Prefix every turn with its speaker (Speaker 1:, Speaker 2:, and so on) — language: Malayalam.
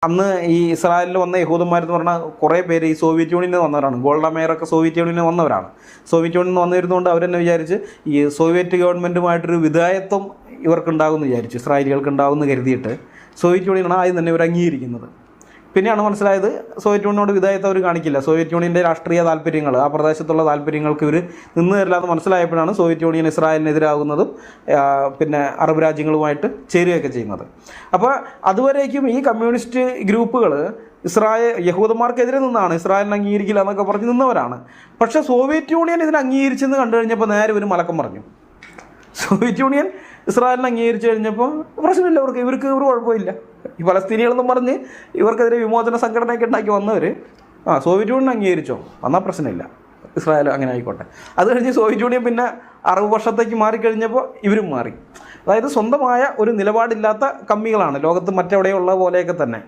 Speaker 1: അന്ന് ഈ ഇസ്രായേലിൽ വന്ന യഹൂദന്മാരെന്ന് പറഞ്ഞാൽ കുറേ പേര് ഈ സോവിയറ്റ് യൂണിയനിൽ നിന്ന് വന്നവരാണ്. ഗോൾഡ മേയറൊക്കെ സോവിയറ്റ് യൂണിയനിൽ നിന്ന് വന്നവരാണ്. സോവിയറ്റ് യൂണിയനിൽ നിന്ന് വന്നിരുന്നുകൊണ്ട് അവരെന്നെ വിചാരിച്ച് ഈ സോവിയറ്റ് ഗവൺമെൻറ്റുമായിട്ടൊരു വിധേയത്വം ഇവർക്കുണ്ടാകുമെന്ന് വിചാരിച്ചു, ഇസ്രായേലികൾക്ക് ഉണ്ടാകുമെന്ന് കരുതിയിട്ട് സോവിയറ്റ് യൂണിയനാണ് ആദ്യം തന്നെ ഇവർ അംഗീകരിക്കുന്നത്. പിന്നെയാണ് മനസ്സിലായത് സോവിയറ്റ് യൂണിയനോട് വിധേയത്വം അവർ കാണിക്കില്ല, സോവിയറ്റ് യൂണിയൻ്റെ രാഷ്ട്രീയ താല്പര്യങ്ങൾ, ആ പ്രദേശത്തുള്ള താല്പര്യങ്ങൾക്ക് ഇവർ നിന്ന് തരില്ല എന്ന് മനസ്സിലായപ്പോഴാണ് സോവിയറ്റ് യൂണിയൻ ഇസ്രായേലിനെതിരാകുന്നതും പിന്നെ അറബ് രാജ്യങ്ങളുമായിട്ട് ചേരുകയൊക്കെ ചെയ്യുന്നത്. അപ്പോൾ അതുവരേക്കും ഈ കമ്മ്യൂണിസ്റ്റ് ഗ്രൂപ്പുകൾ യഹൂദന്മാർക്കെതിരെ നിന്നാണ്, ഇസ്രായേലിനെ അംഗീകരിക്കില്ല എന്നൊക്കെ പറഞ്ഞ് നിന്നവരാണ്. പക്ഷേ സോവിയറ്റ് യൂണിയൻ ഇതിനെ അംഗീകരിച്ചെന്ന് കണ്ടു കഴിഞ്ഞപ്പോൾ നേരെ ഒരു മലക്കം പറഞ്ഞു. സോവിയറ്റ് യൂണിയൻ ഇസ്രായേലിനെ അംഗീകരിച്ചു കഴിഞ്ഞപ്പോൾ പ്രശ്നമില്ല, ഇവർക്ക് ഒരു കുഴപ്പമില്ല. ഈ ഫലസ്തീനികളെന്നും പറഞ്ഞ് ഇവർക്കെതിരെ വിമോചന സംഘടനയൊക്കെ ഉണ്ടാക്കി വന്നവർ സോവിയറ്റ് യൂണിയൻ അംഗീകരിച്ചോ, എന്നാൽ പ്രശ്നമില്ല, ഇസ്രായേൽ അങ്ങനെ ആയിക്കോട്ടെ. അത് കഴിഞ്ഞ് സോവിയറ്റ് യൂണിയൻ പിന്നെ അറബ് വർഷത്തേക്ക് മാറിക്കഴിഞ്ഞപ്പോൾ ഇവരും മാറി. അതായത് സ്വന്തമായ ഒരു നിലപാടില്ലാത്ത കമ്മികളാണ് ലോകത്ത് മറ്റെവിടെയുള്ള പോലെയൊക്കെ തന്നെ.